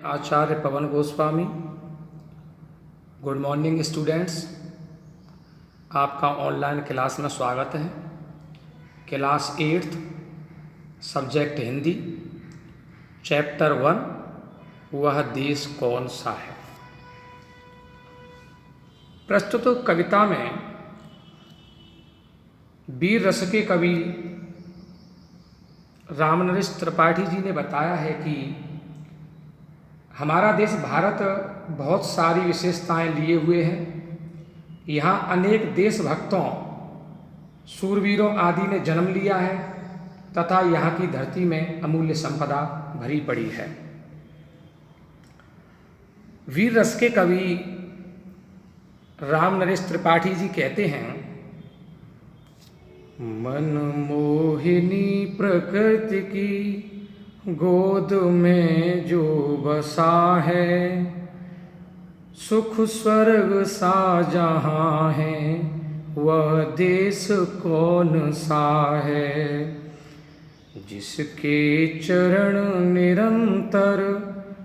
आचार्य पवन Goswami. Good morning students, आपका online class में स्वागत है। Class 8th, subject Hindi, chapter 1, वह देश कौन सा है। प्रस्तुत कविता में वीर रस के कवि रामनरेश त्रिपाठी जी ने बताया है कि हमारा देश भारत बहुत सारी विशेषताएं लिए हुए है। यहाँ अनेक देशभक्तों, शूरवीरों आदि ने जन्म लिया है तथा यहाँ की धरती में अमूल्य संपदा भरी पड़ी है। वीर रस के कवि रामनरेश त्रिपाठी जी कहते हैं, मन मोहिनी प्रकृति की गोद में जो बसा है, सुख स्वर्ग सा जहाँ है, वह देश कौन सा है। जिसके चरण निरंतर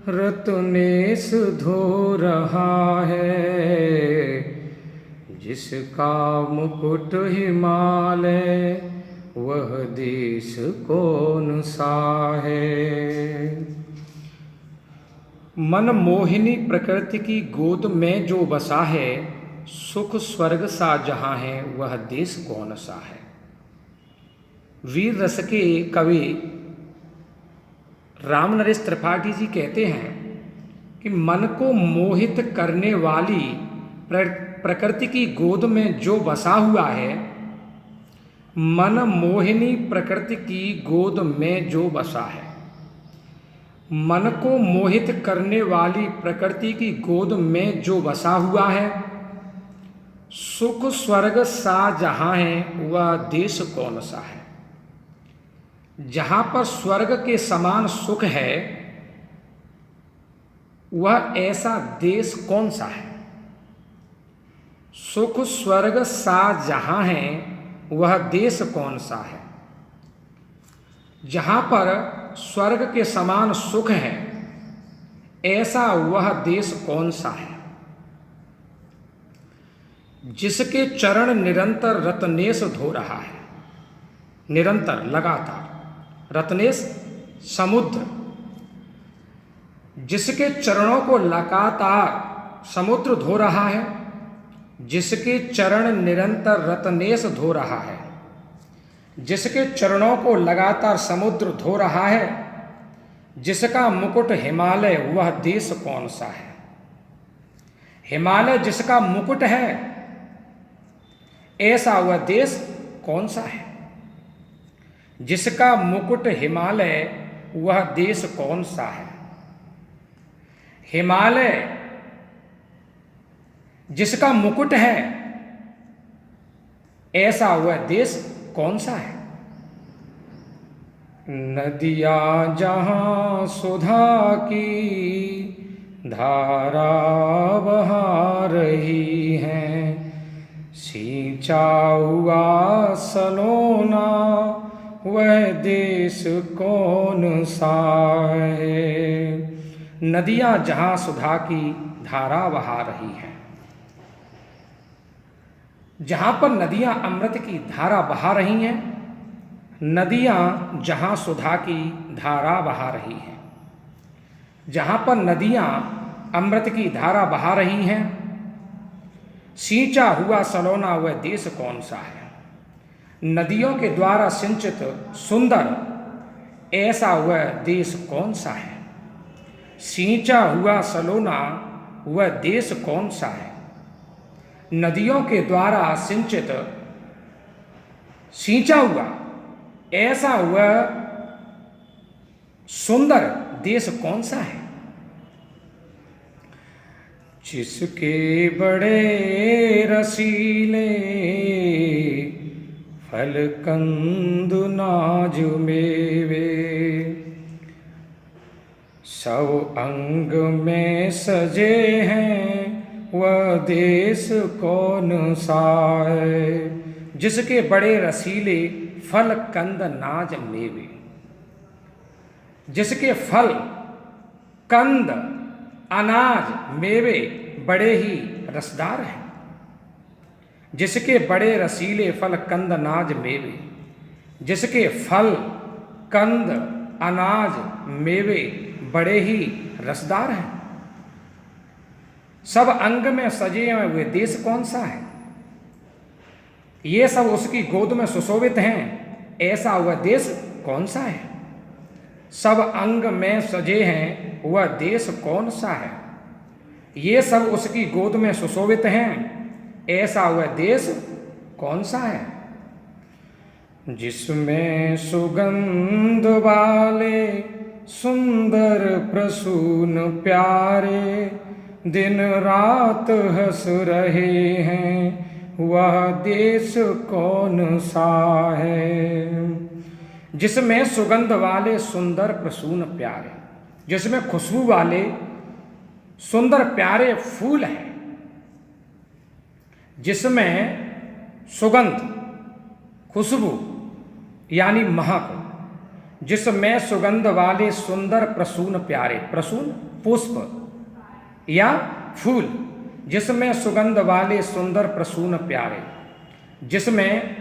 रत्नेश धो रहा है, जिसका मुकुट हिमालय, वह देश कौन सा है। मन मोहिनी प्रकृति की गोद में जो बसा है, सुख स्वर्ग सा जहाँ है, वह देश कौन सा है। वीर रस के कवि रामनरेश त्रिपाठी जी कहते हैं कि मन को मोहित करने वाली प्रकृति की गोद में जो बसा हुआ है, मन मोहिनी प्रकृति की गोद में जो बसा है, मन को मोहित करने वाली प्रकृति की गोद में जो बसा हुआ है, सुख स्वर्ग सा जहाँ है, वह देश कौन सा है। जहाँ पर स्वर्ग के समान सुख है, वह ऐसा देश कौन सा है। सुख स्वर्ग सा जहाँ है, वह देश कौन सा है। जहाँ पर स्वर्ग के समान सुख है, ऐसा वह देश कौन सा है। जिसके चरण निरंतर रत्नेश धो रहा है, निरंतर लगातार, रत्नेश समुद्र, जिसके चरणों को लगातार समुद्र धो रहा है, जिसके चरण निरंतर रत्नेश धो रहा है, जिसके चरणों को लगातार समुद्र धो रहा है, जिसका मुकुट हिमालय, वह देश कौन सा है। हिमालय जिसका मुकुट है, ऐसा वह देश कौन सा है। जिसका मुकुट हिमालय, वह देश कौन सा है। हिमालय जिसका मुकुट है, ऐसा वह देश कौन सा है। नदियां जहां सुधा की धारा बहा रही हैं, सींचा हुआ सलोना, वह देश कौन सा है। नदियां जहां सुधा की धारा बहा रही हैं, जहाँ पर नदियाँ अमृत की धारा बहा रही हैं, नदियाँ जहाँ सुधा की धारा बहा रही हैं, जहाँ पर नदियाँ अमृत की धारा बहा रही हैं, सींचा हुआ सलोना, वह देश कौन सा है। नदियों के द्वारा सिंचित सुंदर, ऐसा वह देश कौन सा है। सींचा हुआ सलोना, वह देश कौन सा है। नदियों के द्वारा सिंचित, सींचा हुआ, ऐसा वह सुंदर देश कौन सा है। जिसके बड़े रसीले फल कंद नाज मेवे, सब अंग में सजे हैं, वह देश कौन सा है। जिसके बड़े रसीले फल कंद नाज मेवे, जिसके फल कंद अनाज मेवे बड़े ही रसदार हैं। जिसके बड़े रसीले फल कंद अनाज मेवे, जिसके फल कंद अनाज मेवे बड़े ही रसदार हैं। सब अंग में सजे हैं वे देश कौन सा है। ये सब उसकी गोद में सुशोभित हैं, ऐसा वह देश कौन सा है। सब अंग में सजे हैं वह देश कौन सा है। ये सब उसकी गोद में सुशोभित हैं, ऐसा वह देश कौन सा है। जिसमें सुगंध वाले सुंदर प्रसून प्यारे, दिन रात हंस रहे हैं वह देश कौन सा है। जिसमें सुगंध वाले सुंदर प्रसून प्यारे, जिसमें खुशबू वाले सुंदर प्यारे फूल हैं। जिसमें सुगंध खुशबू यानी महक, जिसमें सुगंध वाले सुंदर प्रसून प्यारे, प्रसून पुष्प या फूल, जिसमें सुगंध वाले सुंदर प्रसून प्यारे, जिसमें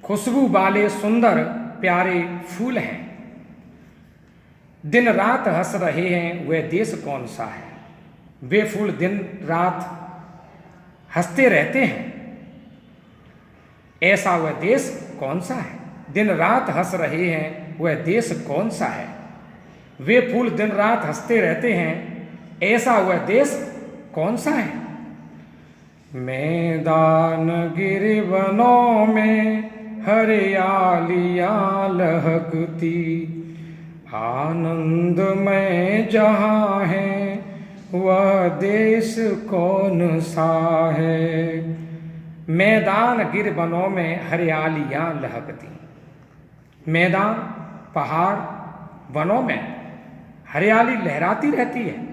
खुशबू वाले सुंदर प्यारे फूल हैं। दिन रात हंस रहे हैं वह देश कौन सा है। वे फूल दिन रात हंसते रहते हैं, ऐसा वह देश कौन सा है। दिन रात हंस रहे हैं वह देश कौन सा है। वे फूल दिन रात हंसते रहते हैं, ऐसा वह देश कौन सा है। मैदान गिरवनों में हरियालियाँ लहकती, आनंदमय जहाँ है वह देश कौन सा है। मैदान गिरवनों में हरियालियाँ लहकती, मैदान पहाड़ वनों में हरियाली लहराती रहती है।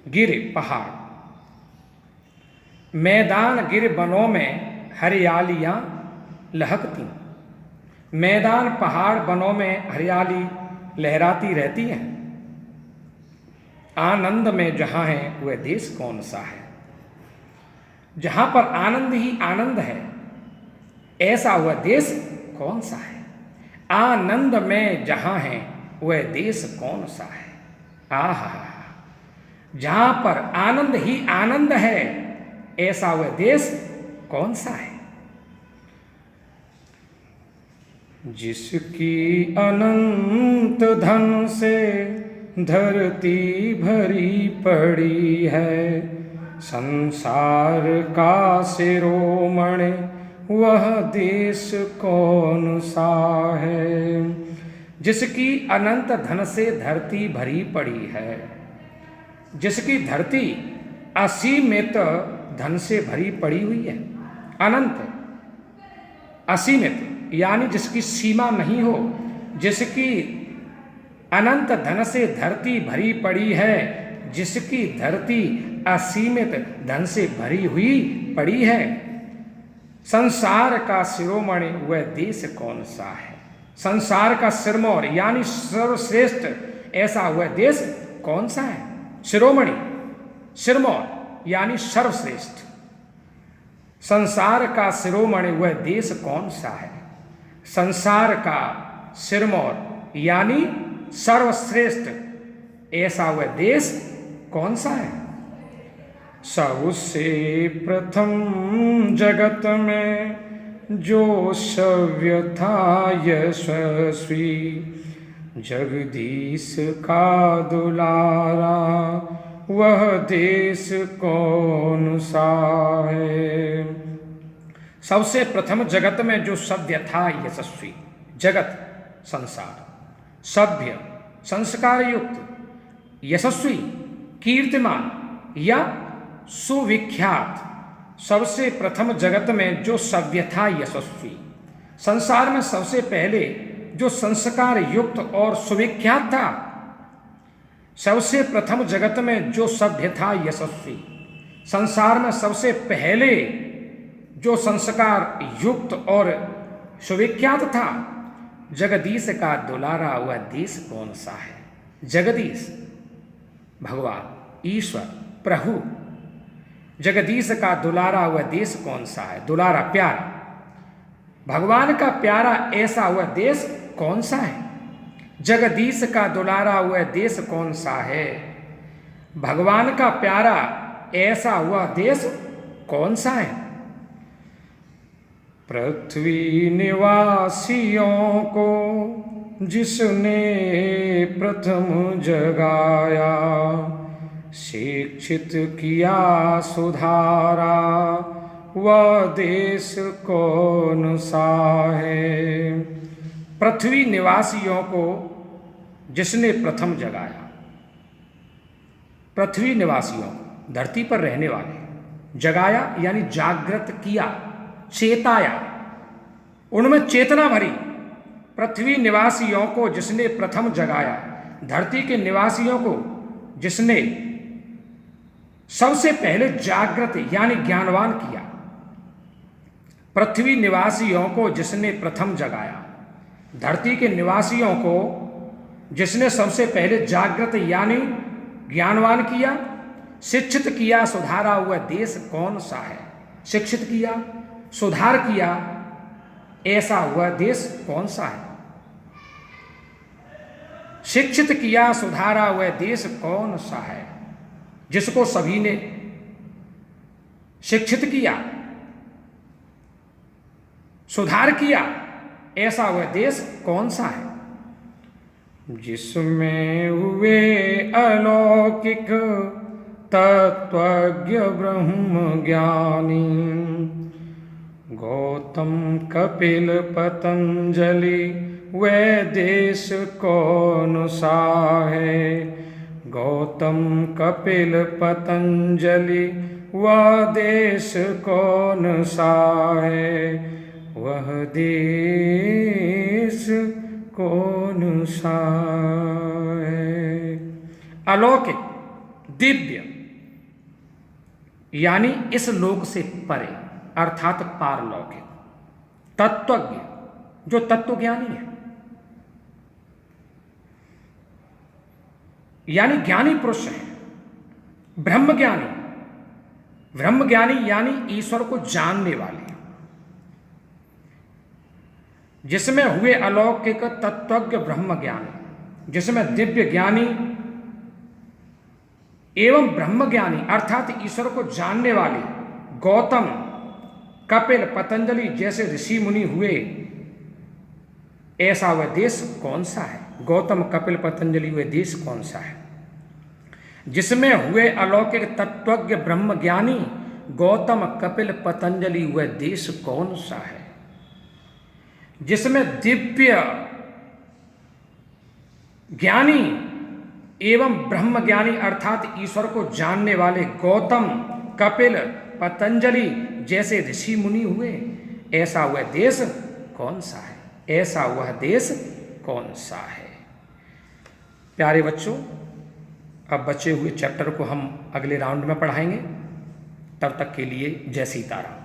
गिर पहाड़, मैदान गिर वनों में हरियालियाँ लहकती। मैदान पहाड़ वनों में हरियाली लहराती रहती है। आनंद में जहाँ है वह देश कौन सा है। जहाँ पर आनंद ही आनंद है, ऐसा वह देश कौन सा है। आनंद में जहाँ है वह देश कौन सा है। आहा, जहाँ पर आनंद ही आनंद है, ऐसा वह देश कौन सा है। जिसकी अनंत धन से धरती भरी पड़ी है, संसार का शिरोमणि वह देश कौन सा है। जिसकी अनंत धन से धरती भरी पड़ी है, जिसकी धरती असीमित धन से भरी पड़ी हुई है। अनंत असीमित यानी जिसकी सीमा नहीं हो, जिसकी अनंत धन से धरती भरी पड़ी है, जिसकी धरती असीमित धन से भरी हुई पड़ी है। संसार का शिरोमणि वह देश कौन सा है। संसार का सिरमौर यानी सर्वश्रेष्ठ, ऐसा वह देश कौन सा है। शिरोमणि सिरमौर यानी सर्वश्रेष्ठ। संसार का शिरोमणि वह देश कौन सा है। संसार का सिरमौर यानी सर्वश्रेष्ठ, ऐसा वह देश कौन सा है। सबसे प्रथम जगत में जो सव्य था यशस्वी, जगदीश का दुलारा वह देश कौन सा है। सबसे प्रथम जगत में जो सभ्य था यशस्वी, जगत संसार, सभ्य संस्कार युक्त, यशस्वी कीर्तिमान या सुविख्यात। सबसे प्रथम जगत में जो सभ्य था यशस्वी, संसार में सबसे पहले जो संस्कार युक्त और सुविख्यात था। सबसे प्रथम जगत में जो सभ्य था यशस्वी, संसार में सबसे पहले जो संस्कार युक्त और सुविख्यात था। जगदीश का दुलारा हुआ देश कौन सा है। जगदीश भगवान, ईश्वर, प्रभु। जगदीश का दुलारा हुआ देश कौन सा है? दुलारा, प्यारा। भगवान का प्यारा ऐसा हुआ देश कौन सा है? जगदीश का दुलारा हुआ देश कौन सा है? भगवान का प्यारा ऐसा हुआ देश कौन सा है? पृथ्वी निवासियों को जिसने प्रथम जगाया, शिक्षित किया सुधारा, वह देश कौन सा है? पृथ्वी निवासियों को जिसने प्रथम जगाया। पृथ्वी निवासियों को, धरती पर रहने वाले, जगाया यानी जागृत किया, चेताया, उनमें चेतना भरी। पृथ्वी निवासियों को जिसने प्रथम जगाया, धरती के निवासियों को जिसने सबसे पहले जागृत यानी ज्ञानवान किया। पृथ्वी निवासियों को जिसने प्रथम जगाया, धरती के निवासियों को जिसने सबसे पहले जागृत यानी ज्ञानवान किया, शिक्षित किया, सुधारा हुआ देश कौन सा है? शिक्षित किया, सुधार किया, ऐसा हुआ देश कौन सा है? शिक्षित किया, सुधारा हुआ देश कौन सा है? जिसको सभी ने शिक्षित किया, सुधार किया, ऐसा हुआ देश कौन सा है? जिसमें हुए अलौकिक तत्वज्ञ ब्रह्म ज्ञानी, गौतम कपिल पतंजलि, वह देश कौन सा है? गौतम कपिल पतंजलि, वह देश कौन सा है? वह देश कौन सा है? अलौकिक, दिव्य यानी इस लोक से परे अर्थात पारलौकिक, तत्वज्ञ जो तत्वज्ञानी है, यानी ज्ञानी पुरुष है, ब्रह्मज्ञानी, ब्रह्मज्ञानी यानी ईश्वर को जानने वाले, जिसमें हुए अलौकिक तत्वज्ञ ब्रह्मज्ञानी, जिसमें दिव्य ज्ञानी एवं ब्रह्मज्ञानी अर्थात ईश्वर को जानने वाले गौतम कपिल पतंजलि जैसे ऋषि मुनि हुए, ऐसा वह देश कौन सा है? गौतम कपिल पतंजलि हुए देश कौन सा है? जिसमें हुए अलौकिक तत्वज्ञ ब्रह्मज्ञानी गौतम कपिल पतंजलि हुए देश कौन सा है? जिसमें दिव्य ज्ञानी एवं ब्रह्मज्ञानी अर्थात ईश्वर को जानने वाले गौतम कपिल पतंजलि जैसे ऋषि मुनि हुए, ऐसा वह देश कौन सा है? ऐसा वह देश कौन सा है? प्यारे बच्चों, अब बचे हुए चैप्टर को हम अगले राउंड में पढ़ाएंगे। तब तक के लिए जय सीताराम।